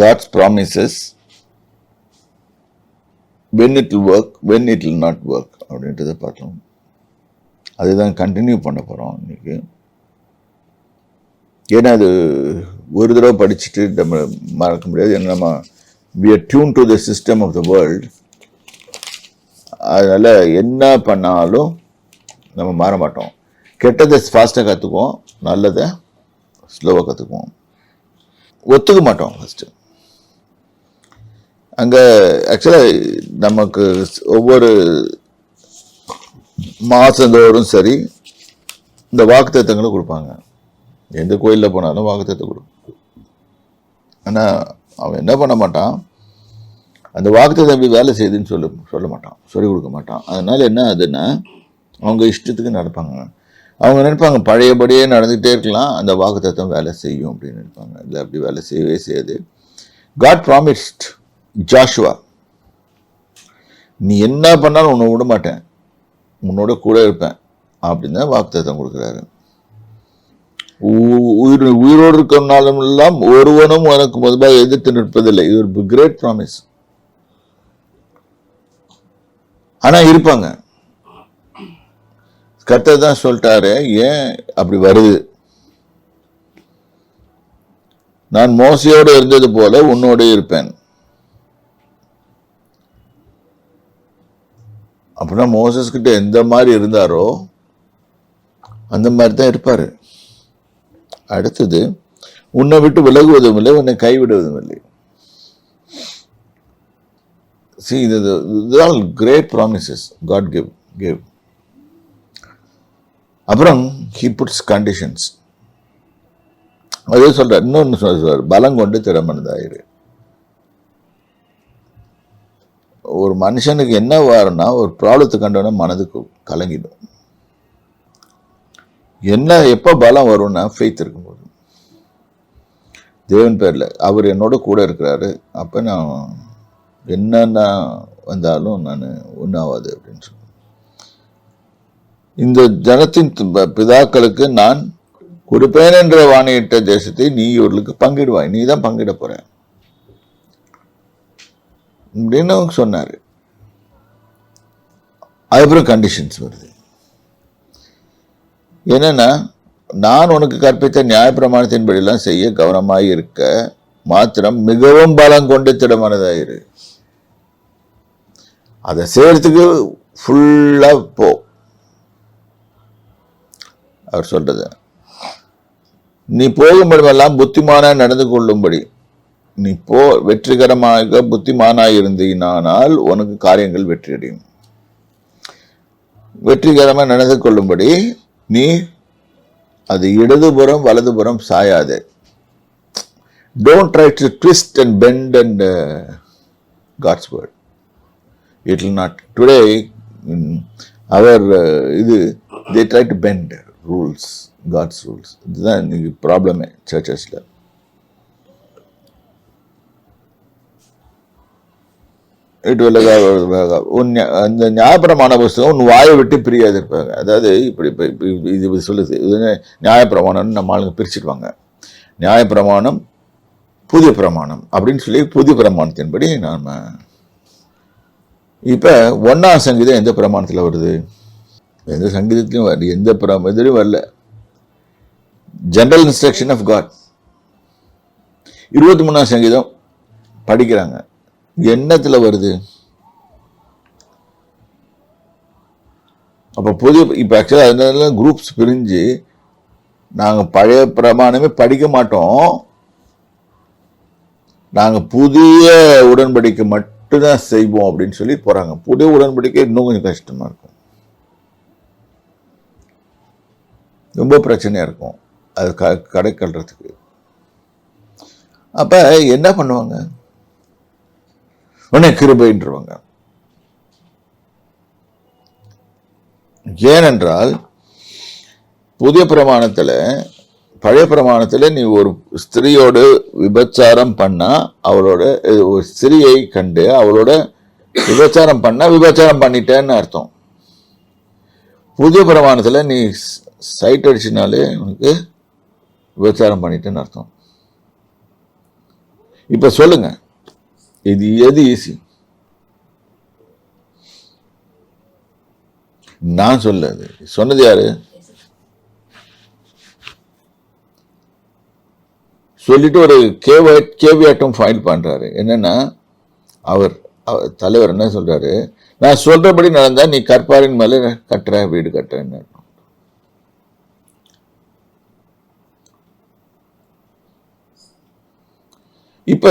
God's promises, when it will work, when it will not work அப்படின்றத பார்த்தோம். அதுதான் continue பண்ண போகிறோம் இன்னைக்கு. ஏன்னா அது ஒரு தடவை படிச்சுட்டு நம்ம மறக்க முடியாது. ஏன்னா நம்ம we are tuned to the system of the world. அதனால் என்ன பண்ணாலும் நம்ம மாற மாட்டோம். கெட்டதை ஃபாஸ்ட்டாக கற்றுக்குவோம், நல்லதை ஸ்லோவாக கற்றுக்குவோம். ஒத்துக்க மாட்டோம் ஃபஸ்ட்டு. அங்கே ஆக்சுவலாக நமக்கு ஒவ்வொரு மாதந்தோறும் சரி இந்த வாக்குத்தத்தங்களை கொடுப்பாங்க. எந்த கோயிலில் போனாலும் வாக்குத்தத்தை கொடுக்கும். ஆனால் அவன் என்ன பண்ண மாட்டான், அந்த வாக்குத்தத்தை எப்படி வேலை செய்யுதுன்னு சொல்ல மாட்டான், சொல்லிக் கொடுக்க மாட்டான். அதனால என்ன ஆகுதுன்னா அவங்க இஷ்டத்துக்கு நடப்பாங்க. அவங்க நினைப்பாங்க பழையபடியே நடந்துகிட்டே இருக்கலாம், அந்த வாக்குத்தத்தம் வேலை செய்யும் அப்படின்னு நினைப்பாங்க. இல்லை, அப்படி வேலை செய்யவே செய்யாது. காட் ப்ராமிஸ்ட் ஜாஷுவா, நீ என்ன பண்ணாலும் உன்னை விட மாட்டேன், உன்னோட கூட இருப்பேன் அப்படின்னு தான் வாக்குத்தத்தம் கொடுக்குறாரு. உயிரோடு இருக்கிறனாலும் எல்லாம் ஒருவனும் உனக்கு முதலாக எதிர்த்து நிற்பதில்லை. இது ஒரு கிரேட் ப்ராமிஸ். ஆனா இருப்பாங்க. கர்த்தர் தான் சொல்லிட்டாரு, ஏன் அப்படி வருது, நான் மோசையோடு இருந்தது போல உன்னோடு இருப்பேன். அப்படின்னா மோசஸ் கிட்ட எந்த மாதிரி இருந்தாரோ அந்த மாதிரி தான் இருப்பாரு. அடுத்தது, உன்னை விட்டு விலகுவதும் இல்லை, உன்னை கைவிடுவதும் இல்லை. See, these are all great promises God gave. அப்புறம் he puts conditions. அதே சொல்றார், இன்னொன்று சொல்றார், பலம் கொண்டு திடமனதாயிரு. ஒரு மனுஷனுக்கு என்ன வரும்னா, ஒரு ப்ராப்ளத்தை கண்டோன்னா மனதுக்கு கலங்கிடும். என்ன எப்போ பலம் வரும்னா, ஃபெய்த் இருக்கும்போது, தேவன் பேரில் அவர் என்னோட கூட இருக்கிறாரு, அப்போ நான் என்னென்ன வந்தாலும் நான் ஒன்றாவாது அப்படின்னு சொல்லி, இந்த ஜனத்தின் பிதாக்களுக்கு நான் கொடுப்பேன் என்ற வாணியிட்ட தேசத்தை நீ இவர்களுக்கு பங்கிடுவாய், நீ தான் பங்கிட போற அப்படின்னு சொன்னாரு. அதுக்கப்புறம் கண்டிஷன்ஸ் வருது. என்னன்னா, நான் உனக்கு கற்பித்த நியாயப்பிரமாணத்தின்படியெல்லாம் செய்ய கவனமாய் இருக்க மாத்திரம் மிகவும் பலம் கொண்டு திடமானதாயிரு. அதை செய்யறதுக்கு ஃபுல்லா போ. அவர் சொல்றது, நீ போகும்படியெல்லாம் புத்திமானா நடந்து கொள்ளும்படி நீ போ, வெற்றிகரமாக புத்திமானாய் இருந்தீனால் உனக்கு காரியங்கள் வெற்றி அடையும். வெற்றிகரமாக நடந்து கொள்ளும்படி நீ அது இடதுபுறம் வலதுபுறம் சாயாது. Don't try to twist and bend and God's word. It will not. Today, they try to bend rules, God's rules. இதுதான் இன்னைக்கு ப்ராப்ளமே சர்ச்சஸ்ல. அந்த நியாயப்பிரமாண புஸ்தகம் உன் வாயை விட்டு பிரியாது இருப்பாங்க. அதாவது இப்படி இது சொல்லுது, இது நியாயப்பிரமாணம்னு நம்ம ஆளுங்க பிரிச்சுடுவாங்க. நியாயப்பிரமாணம், புதிய பிரமாணம் அப்படின்னு சொல்லி புதிய பிரமாணத்தின்படி நாம இப்ப 1ஆம் சங்கீதம் எந்த பிரமாணத்தில் வருது? எந்த சங்கீதத்திலையும் வரல, எந்த இதுலையும் வரல. General instruction of God. 23ஆம் சங்கீதம் படிக்கிறாங்க, எண்ணத்துல வருது. அப்ப புதிய இப்ப ஆக்சுவலா அதனால குரூப்ஸ் பிரிஞ்சு நாங்க பழைய பிரமாணமே படிக்க மாட்டோம், நாங்க புதிய உடன்படிக்கை மட்டும்தான் செய்வோம் அப்படின்னு சொல்லி போறாங்க. புதிய உடன்படிக்கை இன்னும் கொஞ்சம் கஷ்டமா இருக்கும், ரொம்ப பிரச்சனையா இருக்கும் அது கடை கல்றதுக்கு. அப்ப என்ன பண்ணுவாங்க, உடனே கிருபைன்றவாங்க. ஏனென்றால் புதிய பிரமாணத்துல, பழைய பிரமாணத்துல நீ ஒரு ஸ்திரீயோடு விபச்சாரம் பண்ணா, அவளோட ஒரு ஸ்திரியை கண்டு அவளோட விபச்சாரம் பண்ணா விபச்சாரம் பண்ணிட்டேன்னு அர்த்தம். புதிய பிரமாணத்துல நீ சைட் அடிச்சினாலே உனக்கு விபச்சாரம் பண்ணிட்டேன்னு அர்த்தம். இப்ப சொல்லுங்க, இது எது ஈஸி? நான் சொன்னது யாரு? சொல்லிட்டு ஒரு கேவியாட்டம் ஃபைல் பண்றாரு. என்னன்னா, அவர் தலைவர் என்ன சொல்றாரு, நான் சொல்றபடி நடந்தா நீ கற்பாரின் மேல கட்டுற வீடு கட்டுறேன்னு. இப்ப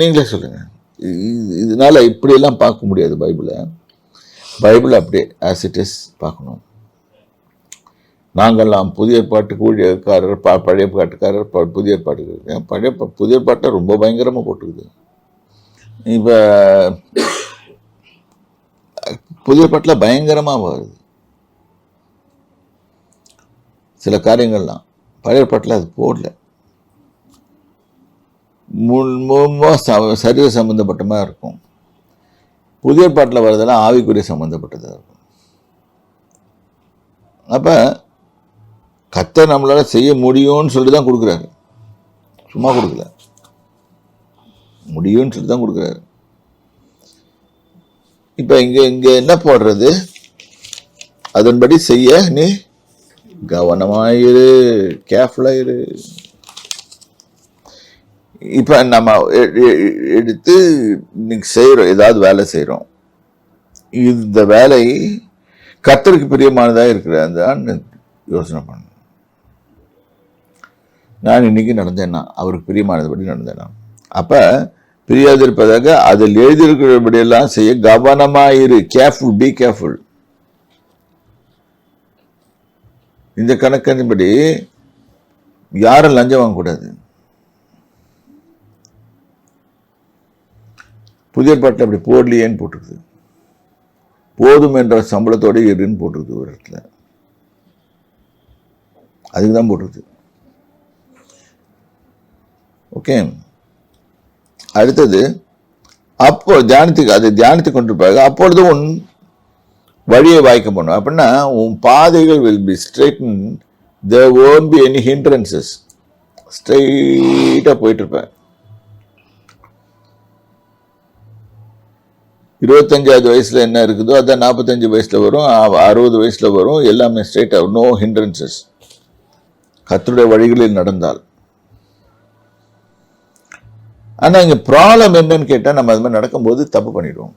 நீங்களே சொல்லுங்க, இதனால இப்படி எல்லாம் பார்க்க முடியாது. பைபிள் அப்படியே ஆஸ் இட் இஸ் பார்க்கணும். நாங்கள்லாம் புதிய ஏற்பாட்டுக்கு ஊழியக்காரர், பழைய பாட்டுக்காரர், புதிய ஏற்பாட்டுக்கு புதிய ஏற்பாட்டை ரொம்ப பயங்கரமாக போட்டுக்குது. இப்போ புதிய ஏற்பாட்டில் பயங்கரமாக வருது சில காரியங்கள்லாம். பழைய ஏற்பாட்டில் அது போடல. சரீர சம்பந்தப்பட்டமாக இருக்கும். புதிய ஏற்பாட்டில் வர்றதெல்லாம் ஆவிக்குரிய சம்பந்தப்பட்டதாக இருக்கும். அப்போ கர்த்தர் நம்மளால செய்ய முடியும்னு சொல்லிட்டு தான் கொடுக்குறாரு, சும்மா கொடுக்கல, முடியும்னு சொல்லி தான் கொடுக்குறாரு. இப்போ இங்கே என்ன போடுறது, அதன்படி செய்ய நீ கவனமாயிரு, கேர்ஃபுல்லாயிரு. இப்போ நம்ம எடுத்து இன்னைக்கு செய்கிறோம், ஏதாவது வேலை செய்கிறோம், இந்த வேலை கர்த்தருக்கு பிரியமானதாக இருக்கிறதான்னு யோசனை பண்ணணும். நான் இன்னைக்கு நடந்தேன்னா அவருக்கு பிரியமானதுபடி நடந்தேன்னா, அப்போ பிரியாதிருப்பதாக அதில் எழுதியிருக்கிறபடியெல்லாம் செய்ய கவனமாயிரு. Careful, be careful. இந்த கணக்கின்படி யாரும் லஞ்சம் வாங்கக்கூடாது. புதிய பாட்டில் அப்படி போடலையேன்னு போட்டிருக்குது. போதும் என்ற சம்பளத்தோட இருன்னு போட்டிருக்குது ஒரு இடத்துல. அதுக்கு தான் போட்டிருக்குது. ஓகே, அடுத்தது அப்போ தியானித்து கொண்டிருப்பாங்க. அப்பொழுது உன் வழியை வாய்க்க பண்ணும். அப்படின்னா உன் பாதைகள் will be straightened, there won't be any hindrances. ஸ்ட்ரெயிட்டாக போயிட்டு இருப்பேன். 25வது வயசுல என்ன இருக்குதோ அதான் 45 வயசுல வரும், 60 வயசுல வரும். எல்லாமே ஸ்ட்ரெயிட்டாக, நோ ஹிண்ட்ரன்சஸ். கர்த்தருடைய வழிகளில் நடந்தால். ஆனால் இங்கே ப்ராப்ளம் என்னன்னு கேட்டால், நம்ம அது மாதிரி நடக்கும்போது தப்பு பண்ணிடுவோம்.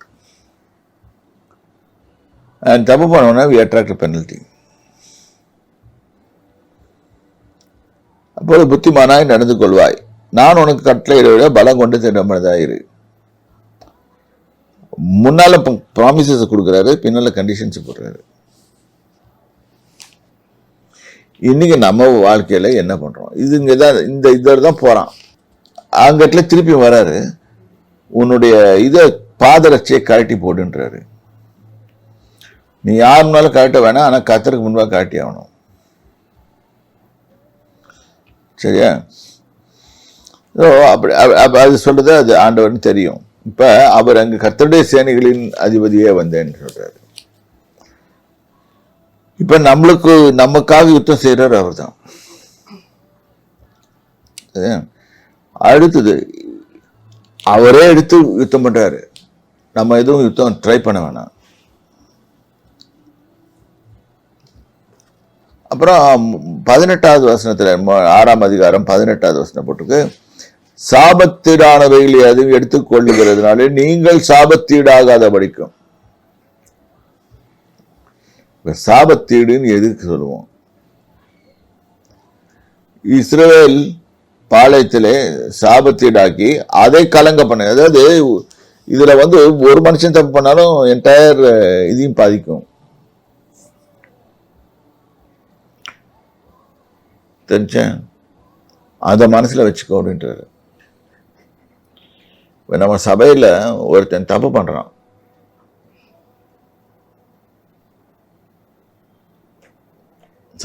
அண்ட் தப்பு பண்ணோன்னா வி அட்ராக்ட் பெனல்ட்டி. அப்போது புத்திமானாய் நடந்து கொள்வாய், நான் உனக்கு கட்டளையிட விட பலம் கொண்டு திட்டமானதாயிரு. முன்னால ப்ராமிசஸ் கொடுக்குறாரு, பின்னால கண்டிஷன்ஸ் போடுறாரு. இன்னைக்கு நம்ம வாழ்க்கையில என்ன பண்றோம்? இது இங்கதான் இந்த இதோட தான் போறான். அங்கட்ல திருப்பி வராரு, உன்னுடைய இதை பாதரட்சியை கழட்டி போடுன்றாரு. நீ யார் முன்னாலும் கழட்ட வேணாம், ஆனால் கர்த்தருக்கு முன்பாக கழட்டி ஆகணும். சரியா? அப்படி அது சொல்றது அது ஆண்டவர்னு தெரியும். இப்ப அவர் அங்கு கர்த்தருடைய சேனைகளின் அதிபதியே வந்தேன்னு சொல்றாரு. இப்ப நமக்காக யுத்தம் செய்யறாரு அவர் தான். அடுத்தது அவரே எடுத்து யுத்தம் பண்றாரு, நம்ம எதுவும் யுத்தம் ட்ரை பண்ண வேணாம். அப்புறம் 18வது வசனத்துல, 6ஆம் அதிகாரம் 18வது வசனம் போட்டுருக்கு, சாபத்தீடானவைகளை அதுவும் எடுத்துக்கொள்ளுகிறதுனாலே நீங்கள் சாபத்தீடாகாத படிக்கும். சாபத்தீடுன்னு எதுக்கு சொல்லுவோம்? இஸ்ரவேல் பாளையத்திலே சாபத்தீடாக்கி அதை கலங்க பண்ண. அதாவது இதுல ஒரு மனுஷன் தப்பு பண்ணாலும் என்டையர் இதையும் பாதிக்கும். தெரிஞ்சேன், அதை மனசுல வச்சுக்கோ அப்படின்றாரு. நம்ம சபையில ஒருத்தன் தப்பு பண்றான்,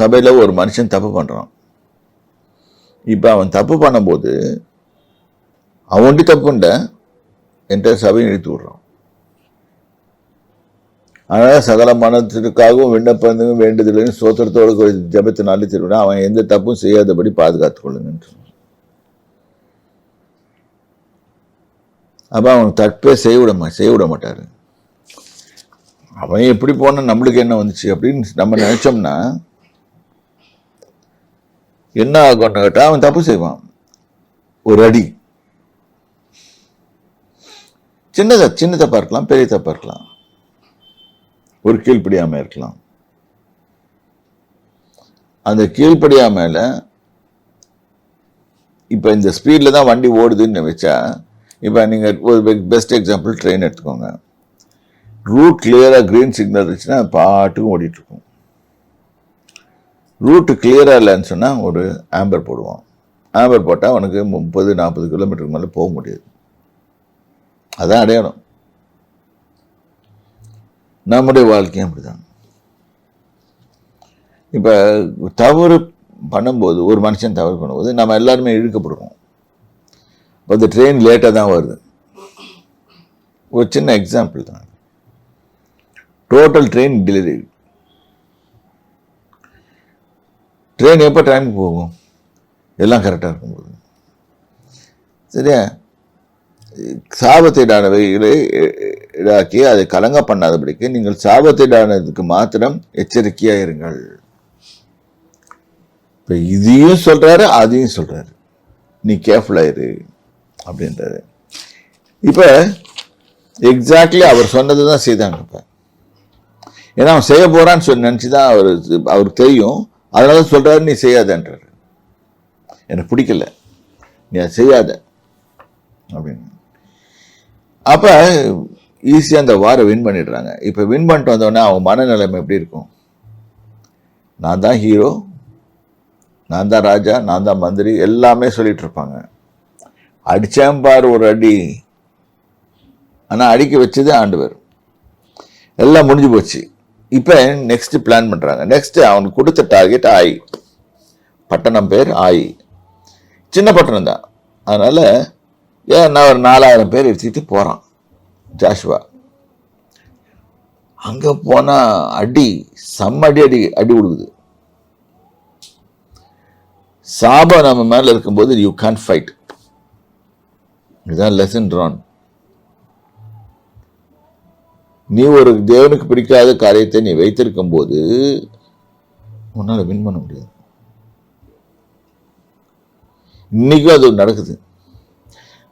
சபையில ஒரு மனுஷன் தப்பு பண்றான். இப்ப அவன் தப்பு பண்ணும்போது அவன் ஒண்டி தப்பு பண்ண என்கிட்ட சபையை இழுத்து விடுறான். அதனால சகல மனத்திற்காகவும் விண்ணப்பம் வேண்டுதலையும் சோத்திரத்தோடு ஜபத்தினாலே திருவிழா அவன் எந்த தப்பும் செய்யாதபடி பாதுகாத்துக் கொள்ளுங்க. அப்போ அவன் தப்பே செய்ய விட மாட்டார். அவன் எப்படி போனால் நம்மளுக்கு என்ன வந்துச்சு அப்படின்னு நம்ம நினைச்சோம்னா என்ன ஆகும்னு கேட்டால் அவன் தப்பு செய்வான். ஒரு அடி சின்ன தப்பா இருக்கலாம், பெரிய தப்பா இருக்கலாம், ஒரு கீழ்ப்படியாம இருக்கலாம். அந்த கீழ்ப்படியாமல இப்போ இந்த ஸ்பீடில் தான் வண்டி ஓடுதுன்னு வச்சா, இப்போ நீங்கள் ஒரு பெஸ்ட் எக்ஸாம்பிள் ட்ரெயின் எடுத்துக்கோங்க. ரூட் கிளியராக க்ரீன் சிக்னல் இருந்துச்சுன்னா பாட்டுக்கும் ஓடிட்டு இருக்கும். ரூட்டு கிளியராக இல்லைன்னு சொன்னால் ஒரு ஆம்பர் போடுவான். ஆம்பர் போட்டால் அவனுக்கு 30-40 கிலோமீட்டருக்கு மேலே போக முடியாது. அதான் அடையாளம். நம்முடைய வாழ்க்கையும் அப்படிதான். இப்போ தவறு பண்ணும்போது, ஒரு மனுஷன் தவறு பண்ணும்போது நம்ம எல்லாருமே இழுக்கப்படுவோம். இப்போ இந்த ட்ரெயின் லேட்டாக தான் வருது. ஒரு சின்ன எக்ஸாம்பிள் தான். Total train delay. ட்ரெயின் எப்போ டைமுக்கு போகும்? எல்லாம் கரெக்டாக இருக்கும்போது. சரியா? சாபத்தீடானவை இடாக்கி அதை கலங்க பண்ணாதபடிக்கு நீங்கள் சாபத்தீடானதுக்கு மாத்திரம் எச்சரிக்கையாக இருங்கள். இப்போ இதையும் சொல்றாரு, அதையும் சொல்றாரு, நீ கேர்ஃபுல்லாயிரு அப்படின்றாரு. இப்போ எக்ஸாக்ட்லி அவர் சொன்னது தான் செய்தாங்க. இப்போ ஏன்னா அவன் செய்ய போறான்னு சொல்லி நினச்சிதான் அவருக்கு தெரியும். அதனால சொல்றாரு, நீ செய்யாதன்றாரு. எனக்கு பிடிக்கல, நீ அதை செய்யாத அப்படின்னு. அப்போ ஈஸியாக அந்த வாரை வின் பண்ணிடுறாங்க. இப்போ வின் பண்ணிட்டு வந்தோடனே அவங்க மனநிலைமை எப்படி இருக்கும்? நான் தான் ஹீரோ, நான் தான் ராஜா, நான் தான் மந்திரி, எல்லாமே சொல்லிட்டு இருப்பாங்க. அடிச்சேம்பார் ஒரு அடி, ஆனால் அடிக்க வச்சது ஆண்டவர். எல்லாம் முடிஞ்சு போச்சு. இப்போ நெக்ஸ்ட் பிளான் பண்ணுறாங்க. நெக்ஸ்ட் அவனுக்கு கொடுத்த டார்கெட் ஆயி. பட்டணம் பேர் ஆயி. சின்ன பட்டணம் தான். அதனால நான் ஒரு 4000 பேர் எடுத்துக்கிட்டு போகிறான் ஜாஷுவா. அங்கே போனால் அடி, செம்ம அடி கொடுக்குது. சாபம் நம்ம மேல இருக்கும்போது யூ கேன் ஃபைட். இதுதான் லெசன் ட்ரான். நீ ஒரு தேவனுக்கு பிடிக்காத காரியத்தை நீ வைத்திருக்கும் போது உன்னால வின் பண்ண முடியாது. இன்னைக்கும் அது நடக்குது.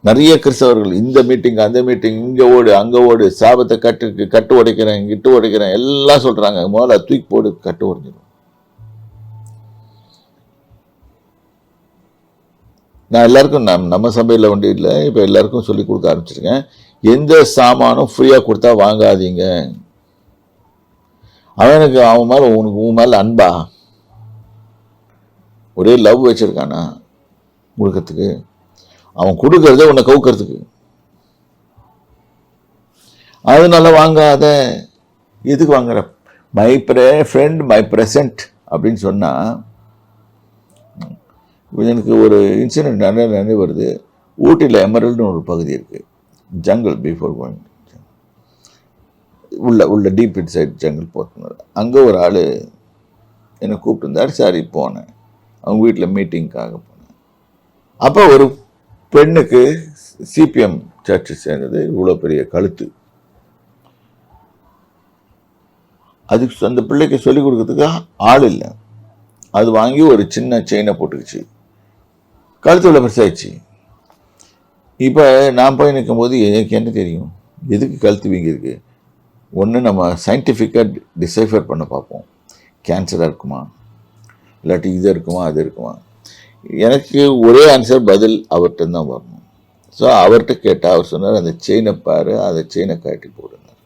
நிறைய கிறிஸ்தவர்கள் இந்த மீட்டிங் அந்த மீட்டிங், இங்க ஓடு அங்க ஓடு, சாபத்தை கட்டு உடைக்கிறேன், கிட்டு உடைக்கிறேன் எல்லாம் சொல்றாங்க. முதல்ல தூக்கி போடு, கட்டு உடைஞ்சிடும். நான் எல்லாருக்கும் நம்ம சபையில் ஒன்று இல்லை, இப்போ எல்லாருக்கும் சொல்லி கொடுக்க ஆரம்பிச்சிருக்கேன். எந்த சாமானும் ஃப்ரீயாக கொடுத்தா வாங்காதீங்க. அவனுக்கு அவன் மேலே உன் மேலே அன்பா, ஒரே லவ் வச்சிருக்கானா கொடுக்கறதுக்கு? அவன் கொடுக்கறத உன்னை கவுக்கிறதுக்கு. அதனால வாங்காத. எதுக்கு வாங்குற? மை ஃப்ரெண்ட் மை ப்ரெசன்ட் அப்படின்னு சொன்னா, எனக்கு ஒரு இன்சிடென்ட் நினைவு வருது. ஊட்டியில் எமரல்டுன்னு ஒரு பகுதி இருக்கு, ஜங்கிள். பிஃபோர் கோயிங் உள்ள டீப் இன்சைட் ஜங்கிள் போட்டுனார். அங்கே ஒரு ஆள் என்னை கூப்பிட்டுருந்தார். சரி போனேன், அவங்க வீட்டில் மீட்டிங்காக போனேன். அப்போ ஒரு பெண்ணுக்கு சிபிஎம் சர்ச்சு சேர்ந்தது, இவ்வளோ பெரிய கழுத்து. அதுக்கு அந்த பிள்ளைக்கு சொல்லிக் கொடுக்கறதுக்கு ஆள் இல்லை. அது வாங்கி ஒரு சின்ன செயினை போட்டுக்குச்சு, கழுத்து உள்ள பெருசாகிடுச்சு. இப்போ நான் போய் நிற்கும் போது எனக்கு என்ன தெரியும் எதுக்கு கழுத்து வீங்கிருக்கு? ஒன்று நம்ம சயின்டிஃபிக்காக டிசைஃபர் பண்ண பார்ப்போம். கேன்சராக இருக்குமா, இல்லாட்டி இது இருக்குமா அது இருக்குமா? எனக்கு ஒரே ஆன்சர் பதில் அவர்கிட்ட தான் வரணும். ஸோ அவர்கிட்ட கேட்டால் அவர் சொன்னார், அந்த செயினை பாரு, அந்த செயினை காட்டி போடுனார்.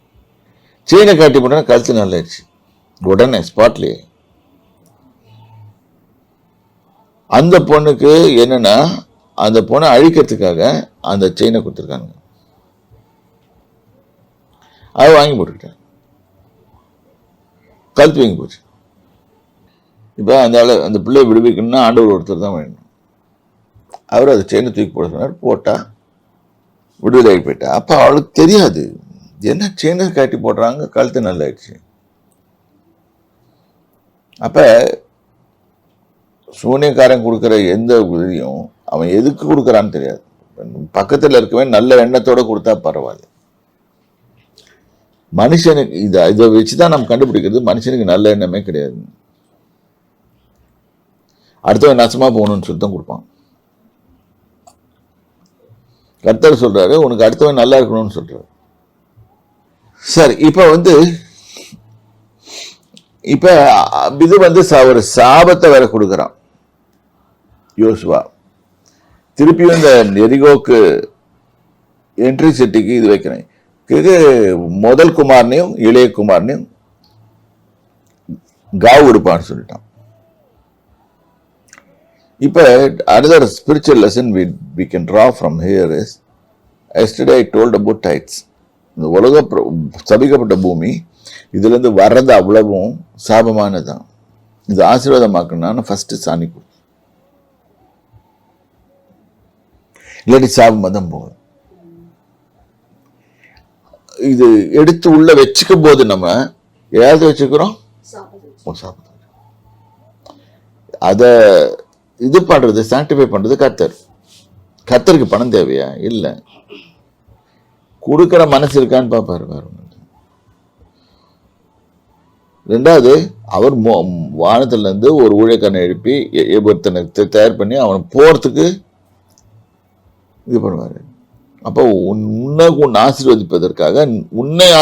செயினை காட்டி போட்டோன்னா கழுத்து நல்லாயிடுச்சு உடனே ஸ்பாட்லேயே. அந்த பொண்ணுக்கு என்னன்னா, அந்த பொண்ணை அழிக்கிறதுக்காக அந்த செயினை கொடுத்துருக்காங்க. அதை வாங்கி போட்டுக்கிட்டேன், கழுத்து வாங்கி போச்சு. இப்போ அந்த பிள்ளையை விடுவிக்கணும்னா ஆண்டவர் ஒருத்தர் தான் வேணும். அவர் அதை செயினை தூக்கி போட சொன்னார். போட்டால் விடுதலை போயிட்டா. அப்போ அவளுக்கு தெரியாது என்ன செயினை காட்டி போடுறாங்க, கழுத்து நல்லாயிடுச்சு. அப்போ சூனியக்காரன் கொடுக்குற எந்த உதவியும் அவன் எதுக்கு கொடுக்குறான்னு தெரியாது. பக்கத்தில் இருக்கவே நல்ல எண்ணத்தோட கொடுத்தா பரவாயில்ல. மனுஷனுக்கு இதை வச்சுதான் நம்ம கண்டுபிடிக்கிறது மனுஷனுக்கு நல்ல எண்ணமே கிடையாது. அடுத்தவன் நாசமா போகணும்னு சொல்லி தான் கொடுப்பான். கர்த்தர் சொல்றாரு உனக்கு அடுத்தவன் நல்லா இருக்கணும்னு சொல்றாரு. சரி, இப்ப இது ஒரு சாபத்தை வேற கொடுக்கறான் யோசுவா. திருப்பியும் இந்த எரிகோக்கு என்ட்ரி சிட்டிக்கு இது வைக்கிறேன். முதல் குமாரனையும் இளைய குமாரனையும் காவு கொடுப்பான்னு சொல்லிட்டான். இப்ப another spiritual lesson we can draw from here is, yesterday I told about tithes. இந்த உலக சபிக்கப்பட்ட பூமி, இதுல இருந்து வர்றது அவ்வளவும் சாபமானதான். இது ஆசீர்வாதமாக்கணும்னா ஃபர்ஸ்ட் சாணி கொடு, இல்லாட்டி சாபம் தான் போகும். இது எடுத்து உள்ள வச்சுக்கும் போது நம்ம ஏதாவது வச்சுக்கிறோம், அத இது பண்றது சாங்டிஃபை பண்றது கர்த்தருக்கு பணம் தேவையா? இல்ல, கொடுக்கிற மனசு இருக்கான்னு பாப்பாரு. வேற ஒண்ணு. ரெண்டாவது, அவர் வானத்துல இருந்து ஒரு ஊழியக்காரனை எழுப்பி ஒருத்தனை தயார் பண்ணி அவனை போறதுக்கு இது பண்ணுவாரு. அப்போ உன்னை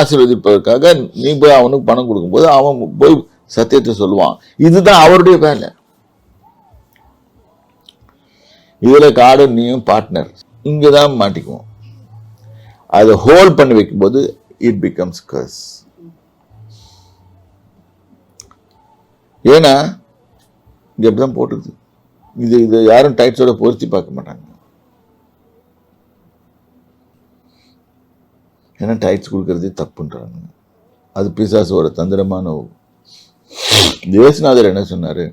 ஆசீர்வதிப்பதற்காக நீ போய் அவனுக்கு பணம் கொடுக்கும்போது அவன் போய் சத்தியத்தை சொல்லுவான். இதுதான் அவருடைய வேலை. இதுல காடு நீயும் பார்ட்னர், இங்கதான் மாட்டிக்குவோம். அதை ஹோல்ட் பண்ணி வைக்கும்போது இட் பிகம்ஸ் கர்ஸ். ஏன்னா இங்க எப்படிதான் போட்டுக்குது. இது யாரும் டைட்ஸோட பொருத்தி பார்க்க மாட்டாங்க. ஏன்னா டைட்ஸ் கொடுக்கறதே தப்புன்றாங்க. அது பிசாசோட தந்திரமான. தேவநாதர் என்ன சொன்னாரு,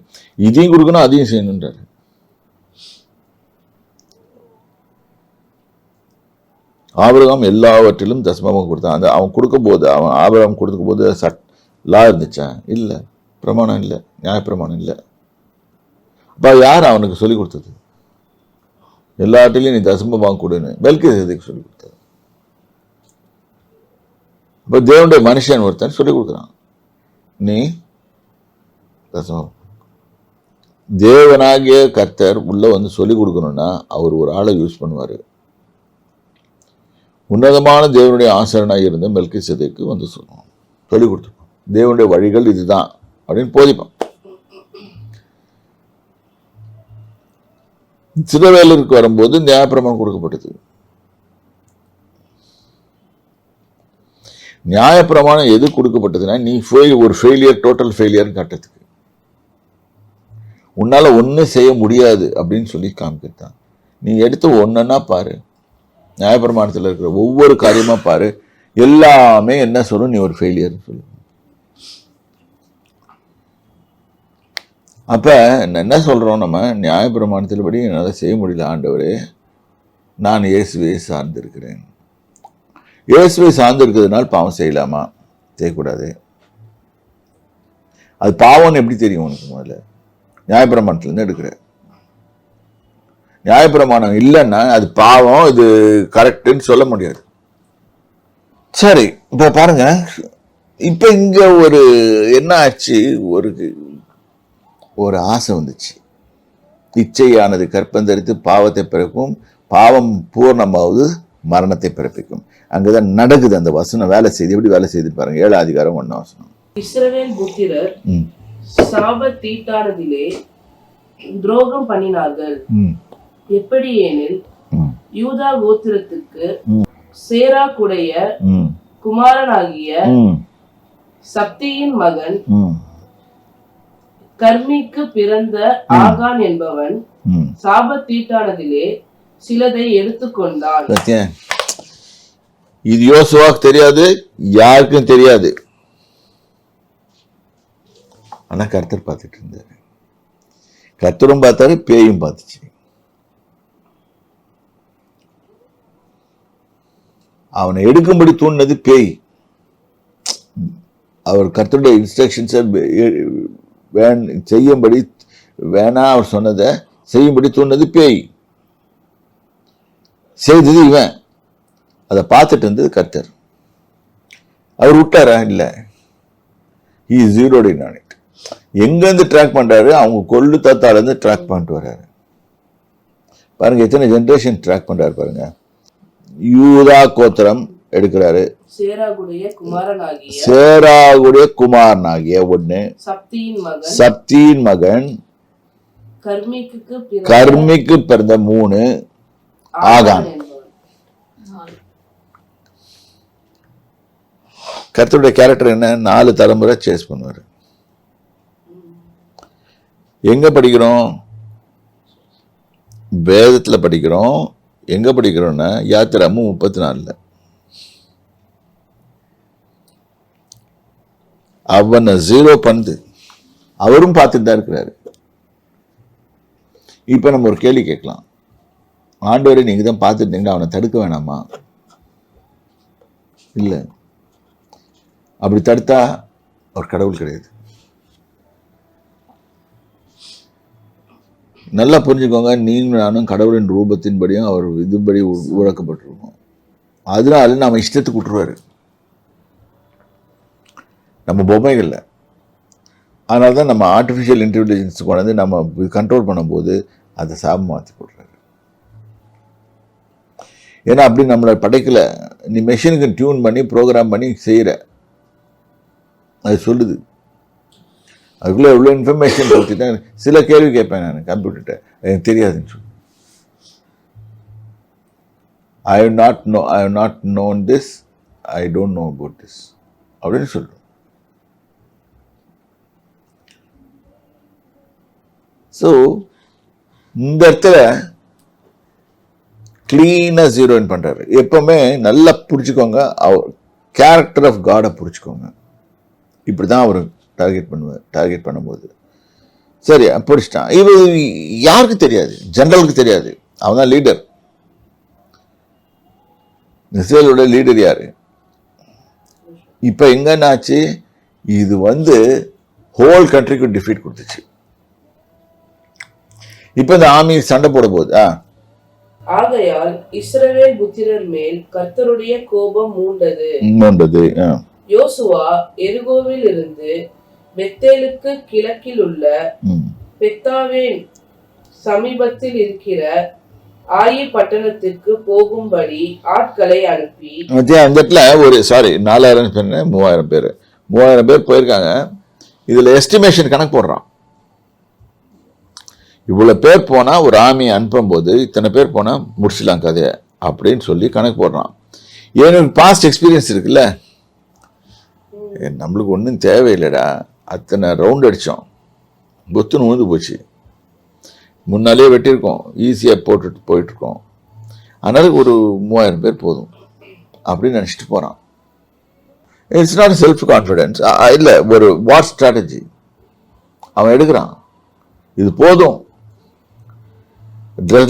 இதையும் கொடுக்கணும் அதையும் செய்யணுன்றாரு. ஆபிரகாம் எல்லாவற்றிலும் தசமமாக கொடுத்தான். அந்த அவன் கொடுக்கும் போது ஆபிரகாம் கொடுக்கும் போது லா இருந்துச்சா? இல்ல, பிரமாணம் இல்லை, நியாய பிரமாணம் இல்லை. அப்ப யார் அவனுக்கு சொல்லி கொடுத்தது? எல்லாவற்றிலையும் நீ தசமமாக கொடுன்னு மெல்கிசேதேக்கு சொல்லி கொடுத்தது. இப்ப தேவனுடைய மனுஷன் ஒருத்தன் சொல்லி கொடுக்குறான், நீ தசமம். தேவனாகிய கர்த்தர் உள்ள வந்து சொல்லி கொடுக்கணும்னா அவர் ஒரு ஆளை யூஸ் பண்ணுவாரு. உன்னதமான தேவனுடைய ஆசாரனாக இருந்த மெல்கிசேதேக்கு வந்து சொல்லி கொடுத்துருப்பான். தேவனுடைய வழிகள் இதுதான் அப்படின்னு போதிப்பான். சிறுவேலருக்கு வரும்போது நியாயப்பிரமாணம் கொடுக்கப்பட்டது. நியாயப்பிரமாணம் எது கொடுக்கப்பட்டதுன்னா, நீ ஒரு ஃபெயிலியர், டோட்டல் ஃபெயிலியர் காட்டுறதுக்கு. உன்னால ஒன்னும் செய்ய முடியாது அப்படின்னு சொல்லி காமிக்கிறான். நீ எடுத்து ஒன்னா பாரு, நியாயப்பிரமாணத்தில் இருக்கிற ஒவ்வொரு காரியமா பாரு, எல்லாமே என்ன சொல்லும், நீ ஒரு ஃபெயிலியர் சொல்லு. அப்ப என்ன சொல்றோம், நம்ம நியாயப்பிரமாணத்தில் படி என்னால் செய்ய முடியல ஆண்டவரே, நான் இயேசுவை சார்ந்திருக்கிறேன். இயேசுவை சார்ந்திருக்கிறதுனால பாவம் செய்யலாமா? செய்யக்கூடாது. அது பாவம்னு எப்படி தெரியும் உனக்கு? முதல்ல நியாயப்பிரமாணத்திலிருந்து எடுக்கிற. நியாயப்பிரமாணம் இல்லைன்னா அது பாவம், இது கரெக்டுன்னு சொல்ல முடியாது. சரி, இப்ப பாருங்க, இப்ப இங்க ஒரு என்ன ஆச்சு, ஒரு ஆசை வந்துச்சு. இச்சையானது கற்பந்தரித்து பாவத்தை பிறக்கும், பாவம் பூர்ணமாவது மரணத்தை பிறப்பிக்கும். அங்கதான் நடக்குது அந்த வசனம் வேலை செய்து. எப்படி வேலை செய்து பாருங்க, 7 அதிகாரம் 1 வசனம். இஸ்ரவேல் புத்திரர் சாபத்தீட்டானதிலே துரோகம் பண்ணினார்கள். எப்படி எனில், யூதா கோத்திரத்துக்கு சேராக்குடைய குமாரனாகிய சப்தியின் மகன் கர்மிக்கு பிறந்த ஆகான் என்பவன் சாபத்தீட்டானதிலே சிலதை எடுத்துக்கொண்டான். இது யோசுவாக்கு தெரியாது, யாருக்கும் தெரியாது. ஆனா கர்த்தர் பார்த்துட்டு இருந்தாரு. கர்த்தரும் பார்த்தாரு, பேயும் பார்த்துச்சு. அவனை எடுக்கும்படி தூண்டினது பேய். அவர் கர்த்தருடைய இன்ஸ்ட்ரக்ஷன்ஸை செய்யும்படி வேணா அவர் சொன்னதை செய்யும்படி தூண்டினது பேய். செய்தது இவன். அதை பார்த்துட்டு இருந்தது கர்த்தர். அவர் விட்டாரா? இல்லை. he zeroed in on it. எங்கேருந்து ட்ராக் பண்றாரு? அவங்க கொள்ளு தாத்தாலேருந்து ட்ராக் பண்ணிட்டு வர்றாரு. பாருங்க எத்தனை ஜென்ரேஷன் ட்ராக் பண்றாரு பாருங்க. யூதா கோத்திரம் எடுக்கிறாரு. சேராகுடைய குமாரனாகிய ஒண்ணு, சப்தியின் மகன், கர்மிக்கு பிறந்த 3 ஆகான். கர்த்தருடைய கேரக்டர் என்ன? 4 தலைமுறை சேஸ் பண்ணுவாரு. எங்க படிக்கிறோம்? வேதத்துல படிக்கிறோம். எங்க படிக்கிறோம்னா யாத்திராமம் 34. அவனை 0 பண்ணுது. அவரும் பார்த்துட்டு தான் இருக்கிறாரு. இப்ப நம்ம ஒரு கேள்வி கேட்கலாம். ஆண்டவரை நீங்க தான் பார்த்துட்டீங்கன்னா அவனை தடுக்க வேணாமா? இல்லை. அப்படி தடுத்தா அவர் கடவுள் கிடையாது. நல்லா புரிஞ்சுக்கோங்க. நீங்களும் நானும் கடவுளின் ரூபத்தின்படியும் அவர் இதுபடி உருவாக்கப்பட்டிருக்கோம். அதனால நம்ம இஷ்டத்துக்கு விட்டுருவாரு. நம்ம பொம்மைகள்ல. அதனால தான் நம்ம ஆர்டிஃபிஷியல் இன்டெலிஜென்ஸ் கொண்டு நம்ம கண்ட்ரோல் பண்ணும்போது அதை சாபம் மாற்றி போடுறாரு. ஏன்னா அப்படி நம்மளை படைக்கல. நீ மெஷினுக்கு டியூன் பண்ணி ப்ரோக்ராம் பண்ணி செய்கிற, அது சொல்லுது. அதுக்குள்ளே எவ்வளோ இன்ஃபர்மேஷன் கொடுத்துட்டேன். சில கேள்வி கேட்பேன் நான் கம்ப்யூட்டர்கிட்ட, எனக்கு தெரியாதுன்னு சொல்லி. I have not known this, I don't know about this அப்படின்னு சொல்கிறோம். ஸோ இந்த இடத்துல கிளீனாக 0 பண்ணுறாரு. எப்பவுமே நல்லா பிடிச்சிக்கோங்க, அவர் கேரக்டர் ஆஃப் காடை பிடிச்சிக்கோங்க. இப்படி தான் அவர் டார்கெட் பண்ணும்போது சரி பிடிச்சிட்டான். இது யாருக்கு தெரியாது? ஜெனரலுக்கு தெரியாது. அவன் தான் லீடர். இஸ்ரேலோட லீடர் யாரு? இப்போ எங்கன்னாச்சு, இது ஹோல் கண்ட்ரிக்கு டிஃபீட் கொடுத்துச்சு. இப்போ இந்த ஆர்மி சண்டை போட போகுது. ஆகையால் இஸ்ரவேல் புத்திரர் மேல் கர்த்தருடைய கோபம் மூண்டது. யோசுவா எரிகோவில் இருந்து பெத்தேலுக்கு கிழக்கில் உள்ள பெத்தாவேன் சமீபத்தில் இருக்கிற ஆயி பட்டணத்துக்கு போகும்படி ஆட்களை அனுப்பி, அந்த இடத்துல ஒரு 4000 பேர் 3000 பேர் போயிருக்காங்க. இதுல எஸ்டிமேஷன் கணக்கு போடுறான். இவ்வளவு பேர் போனா ஒரு ஆர்மியை அனுப்பும் போது இத்தனை பேர் போனா முடிச்சிடலாம் கதையை அப்படின்னு சொல்லி கணக்கு போடுறான். ஏன்னு பாஸ்ட் எக்ஸ்பீரியன்ஸ் இருக்குல்ல. நம்மளுக்கு ஒன்றும் தேவையில்லைடா, அத்தனை ரவுண்ட் அடித்தோம், பொத்துன்னு உழுந்து போச்சு, முன்னாலே வெட்டியிருக்கோம், ஈஸியாக போட்டுட்டு போயிட்டுருக்கோம், அதனால ஒரு 3000 பேர் போதும் அப்படின்னு நினச்சிட்டு போகிறான். இட்ஸ் நாட் செல்ஃப் கான்ஃபிடென்ஸ், இல்லை, ஒரு வார் ஸ்ட்ராட்டஜி அவன் எடுக்கிறான். இது போதும்.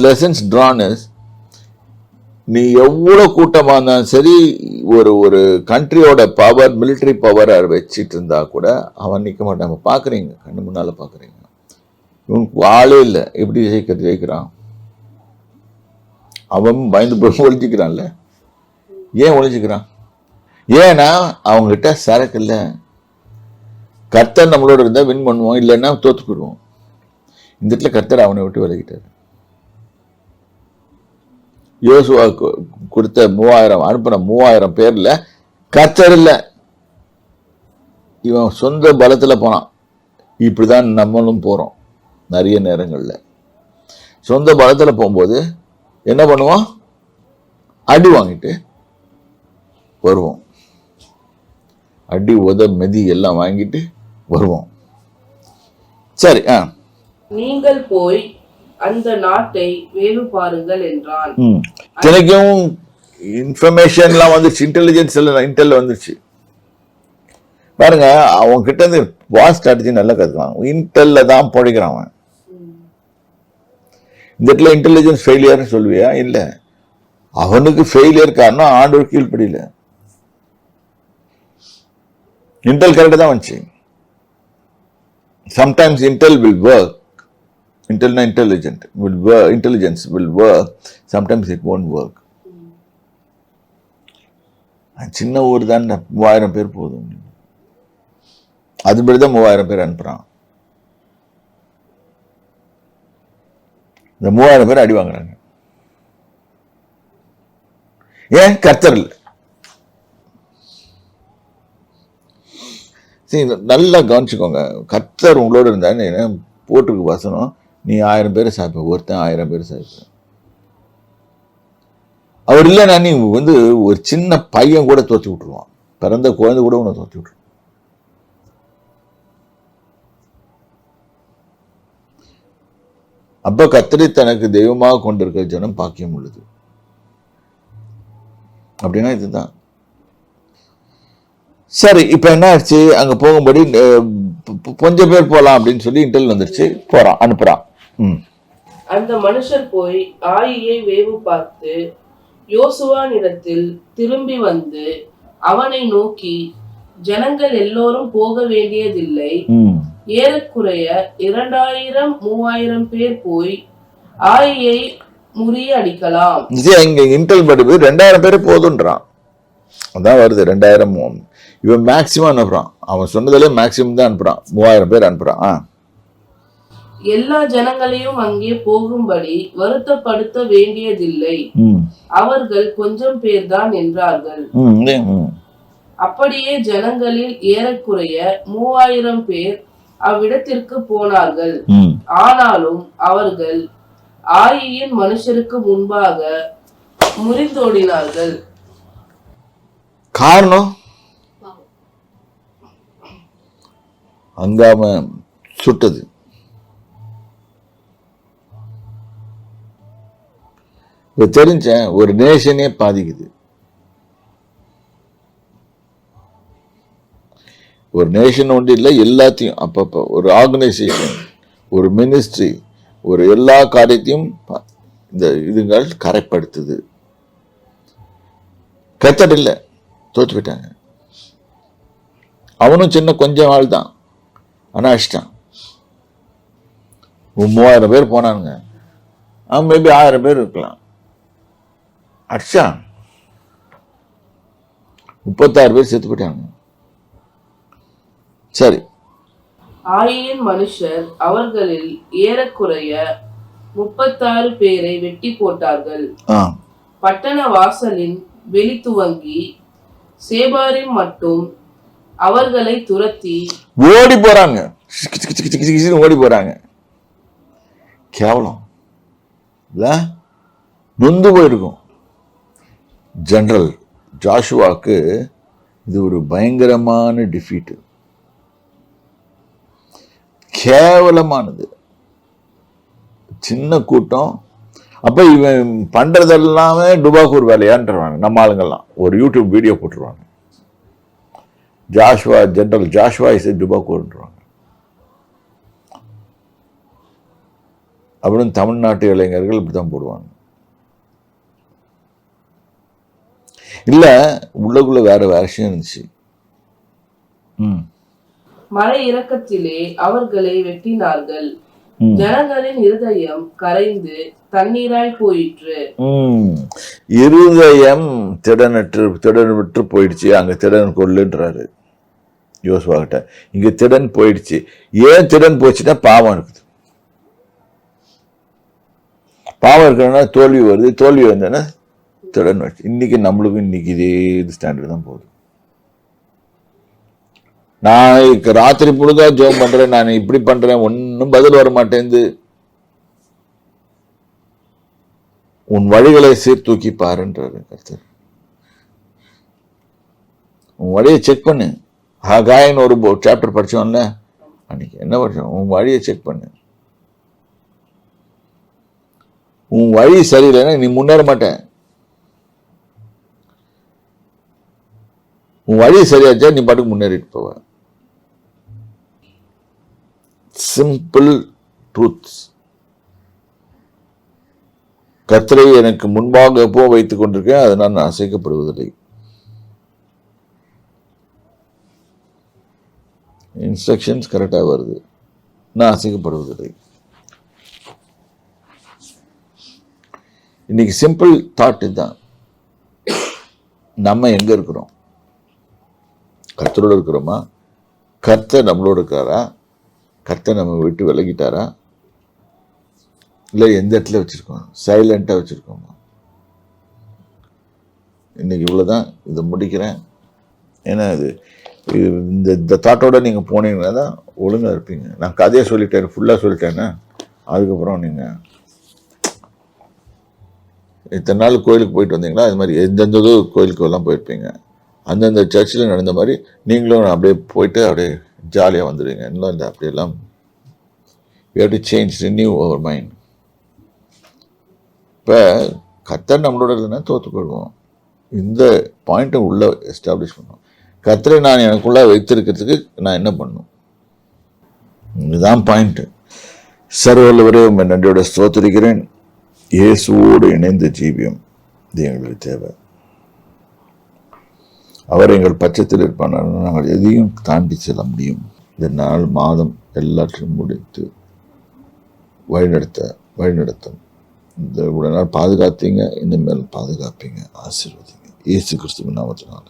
லெசன்ஸ் ட்ரான் இஸ், நீ எவ்வளோ கூட்டமாக இருந்தாலும் சரி, ஒரு கண்ட்ரியோட பவர், மிலிட்ரி பவரை வச்சுட்டு இருந்தா கூட அவன் நிற்க மாட்டான். நம்ம பார்க்குறீங்க, கண்ணு முன்னால் பார்க்குறீங்க. இவனுக்கு ஆளே இல்லை, எப்படி ஜெயிக்கிறான்? அவன் பயந்து போய் ஒழிஞ்சிக்கிறான்ல. ஏன் ஒழிஞ்சிக்கிறான்? ஏன்னா அவங்ககிட்ட சரக்கு இல்லை. கர்த்தர் நம்மளோட இருந்தால் வின் பண்ணுவோம், இல்லைன்னா தோத்து போயிடுவோம். இந்த இடத்துல கர்த்தர் அவனை விட்டு விலகிட்டார். யோசுவா கொடுத்த 3000 அனுப்பின 3000 பேர்ல கர்த்தர் இல்லை. இவன் சொந்த பலத்துல போனான். இப்படிதான் நம்மளும் போறோம். நிறைய நேரங்கள்ல சொந்த பலத்துல போகும்போது என்ன பண்ணுவோம்? அடி வாங்கிட்டு வருவோம். அடி உத மெதி எல்லாம் வாங்கிட்டு வருவோம். சரி, நீங்கள் போய் அந்த நாட்டை வேவு பாருங்கள் என்றான். தினைக்கும் இன்ஃபர்மேஷன் எல்லாம் வந்துருச்சு, இன்டெலிஜென்ஸ் எல்லாம் இன்டெல் வந்துருச்சு. பாருங்க, அவங்க கிட்ட இருந்து வார் ஸ்ட்ராட்டஜி நல்லா கத்துக்கலாம். இன்டெல்ல தான் படிக்கிறான் அவன். இந்த இடத்துல இன்டெலிஜென்ஸ் ஃபெயிலியர் சொல்லுவியா? இல்ல, அவனுக்கு ஃபெயிலியர் காரணம் ஆண்டவர் கீழ்ப்படியில. இன்டெல் கரெக்டா தான் வந்துச்சு. Sometimes Intel will work intelligence will work, sometimes it won't work. சின்ன ஊர் தான் 3000 பேர் போதும், அதுபடி தான் 3000 பேர் அனுப்புறான். இந்த 3000 பேர் அடி வாங்குறாங்க. ஏன்? கர்த்தர் இல்லை. சரி, நல்லா கவனிச்சுக்கோங்க. கர்த்தர் உங்களோட இருந்தா போட்டிருக்கு வசனம், நீ 1000 பேரை சாய்ப்ப, ஒருத்தன் 1000 பேர் சாய்ப்ப. அவர் இல்லைன்னா நீ ஒரு சின்ன பையன் கூட தோற்றி விட்டுருவான், பிறந்த குழந்தை கூட உன்னை தோற்றி விட்டுருவான். அப்ப கர்த்தரை தனக்கு தெய்வமாக கொண்டிருக்கிற ஜனம் பாக்கியம் உள்ளது. அப்படின்னா இதுதான். சரி, இப்ப என்ன ஆச்சு? அங்க போகும்படி கொஞ்சம் பேர் போலாம் அப்படின்னு சொல்லி இன்டர்வியூ வந்துருச்சு. போறான், அனுப்புறான். அந்த மனுஷர் போய் ஆயியை வேவு பார்த்து யோசுவானிடத்தில் திரும்பி வந்து அவனை நோக்கி, ஜனங்கள் எல்லோரும் போக வேண்டியதில்லை, ஏறக்குறைய 2000-3000 பேர் போய் ஆயியை முறியடிக்கலாம். இங்க இன்டர்வியூ படி 2000 பேர் போதுன்றான். அதான் வருது 2000. இவன் மேக்சிமம் அனுப்புறான். அவன் சொன்னதுல மேக்சிமம் தான் அனுப்புறான். 3000 பேர் அனுப்புறான். எல்லா ஜனங்களையும் அங்கே போகும்படி வருத்தப்படுத்த வேண்டியதில்லை, அவர்கள் கொஞ்சம் பேர் தான் என்றார்கள். அப்படியே ஜனங்களில் ஏறக்குறைய 3000 பேர் அவ்விடத்திற்கு போனார்கள். ஆனாலும் அவர்கள் ஆயியின் மனுஷருக்கு முன்பாக முறிந்தோடினார்கள். காரணம் அங்காம சுட்டது. தெரிஞ்ச ஒரு நேஷனே பாதிக்குது. ஒரு நேஷன் ஒன்று இல்லை, எல்லாத்தையும் அப்பப்போ ஒரு ஆர்கனைசேஷன், ஒரு மினிஸ்ட்ரி, ஒரு எல்லா காரியத்தையும் இந்த இதுங்கள் கரைப்படுத்துது. கத்தர் இல்லை, தோற்று விட்டாங்க. அவனும் சின்ன கொஞ்சம் ஆள் தான், ஆனால் அடிச்சிட்டான். 3000 பேர் போனானுங்க, அவன் மேபி 1000 பேர் இருக்கலாம். அடிச்சான், 36 பேர் செத்து போயிட்டாங்க. சரி, ஆயின் மனுஷர் அவர்களில் ஏறக்குறைய 36 பேரை வெட்டி போட்டார்கள். பட்டண வாசலின் வெளி துவங்கி சேபாரிம் மட்டும் அவர்களை துரத்தி ஓடி போறாங்க. ஓடி போறாங்க. கேவலம் நொந்து போயிருக்கும். ஜெனரல் ஜாஷுவாக்கு இது ஒரு பயங்கரமான டிஃபீட், கேவலமானது. சின்ன கூட்டம். அப்ப இவன் பண்றதெல்லாமே டுபாக்கூர் வேலையான்றாங்க. நம்ம ஆளுங்கெல்லாம் ஒரு யூடியூப் வீடியோ போட்டுருவாங்க, ஜாஷுவா ஜெனரல் ஜாஷுவா இஸ் டுபாக்கூர்ன்றாங்க. அப்படின்னு தமிழ்நாட்டு இளைஞர்கள் இப்படித்தான் போடுவாங்க. இல்ல, உள்ளுக்குள்ள வேற விஷயம் இருந்துச்சு. மழை இறக்கத்திலே அவர்களை வெட்டினார்கள். ஜனங்களின் இருதயம் கரைந்து தண்ணீராய் போயிற்று. இருதயம் திடனற்று போயிடுச்சு. அங்க திடன் கொள்ளுன்றாரு யோசுவா கிட்ட. இங்க திடன் போயிடுச்சு. ஏன் திடன் போச்சுன்னா பாவம் இருக்குது. பாவம் இருக்கிறதுனா தோல்வி வருது. தோல்வி வந்ததுன்னா திடன் வச்சு. இன்னைக்கு நம்மளுக்கும் இன்னைக்கு இதே ஸ்டாண்டர்ட் தான் போகுது. நான் ராத்திரி பொழுதா ஜெபம் பண்றேன், நான் இப்படி பண்றேன், ஒன்னும் பதில் வர மாட்டேங்குது. உன் வழிகளை சீர்தூக்கி பாருன்றாரு கர்த்தர். உன் வழியை செக் பண்ணு. ஹகாயின்னு ஒரு சாப்டர் படிச்சோம்ல அன்னைக்கு, என்ன படிச்சோம்? உன் வழியை செக் பண்ணு. உன் வழி சரியில்லைன்னா நீ முன்னேற மாட்டேன். உன் வழி சரியாச்சா நீ பாட்டுக்கு முன்னேறிட்டு போவ. Simple truths. கர்த்தரை எனக்கு முன்பாக எப்போ வைத்துக் கொண்டிருக்கேன், அதனால் நான் அசைக்கப்படுவதில்லை. இன்ஸ்ட்ரக்ஷன்ஸ் கரெக்டாக வருது, நான் அசைக்கப்படுவதில்லை. இன்னைக்கு சிம்பிள் தாட் இதுதான். நம்ம எங்க இருக்கிறோம்? கர்த்தரோடு இருக்கிறோமா? கர்த்தர் நம்மளோட இருக்காரா? கர்த்தர் நம்ம விட்டு விலகிட்டாரா? இல்லை எந்த இடத்துல வச்சிருக்கோம்? சைலண்டா வச்சிருக்கோமா? இன்னைக்கு இவ்வளவுதான். இதை முடிக்கிறேன். ஏன்னா இந்த தாட்டோட நீங்க போனீங்கன்னா தான் ஒழுங்கா இருப்பீங்க. நான் கதையை சொல்லிட்டேன், ஃபுல்லா சொல்லிட்டேன்னா அதுக்கப்புறம் நீங்க இத்தனை நாள் கோயிலுக்கு போயிட்டு வந்தீங்களா, அது மாதிரி எந்தெந்த கோயிலுக்கு எல்லாம் போயிருப்பீங்க. அந்தந்த சர்ச்சில் நடந்த மாதிரி நீங்களும் அப்படியே போயிட்டு அப்படியே ஜாலியாக வந்துடுவீங்க. இன்னும் இல்லை அப்படியெல்லாம். we have to change, renew our mind. இப்போ கர்த்தர் நம்மளோட இல்லைன்னா தோற்றுக்கொள்வோம். இந்த பாயிண்ட்டை உள்ள எஸ்டாப்ளிஷ் பண்ணுவோம். கர்த்தரை நான் எனக்குள்ள வைத்திருக்கிறதுக்கு நான் என்ன பண்ணும்? இதுதான் பாயிண்ட். சர்வவல்லவரே உம்மை நன்றியோட ஸ்தோத்திரிக்கிறேன். இயேசுவோடு இணைந்த ஜீவியம் இது எங்களுக்கு தேவை. அவர் எங்கள் பட்சத்தில் இருப்பானால் நாங்கள் எதையும் தாண்டி செல்ல முடியும். இந்த நாள் மாதம் எல்லாத்தையும் முடித்து வழிநடத்தும். இந்த இவ்வளவு நாள் பாதுகாத்தீங்க, இனிமேல் பாதுகாப்பீங்க, ஆசீர்வதிங்க. இயேசு கிறிஸ்துவின் நாமத்தினால.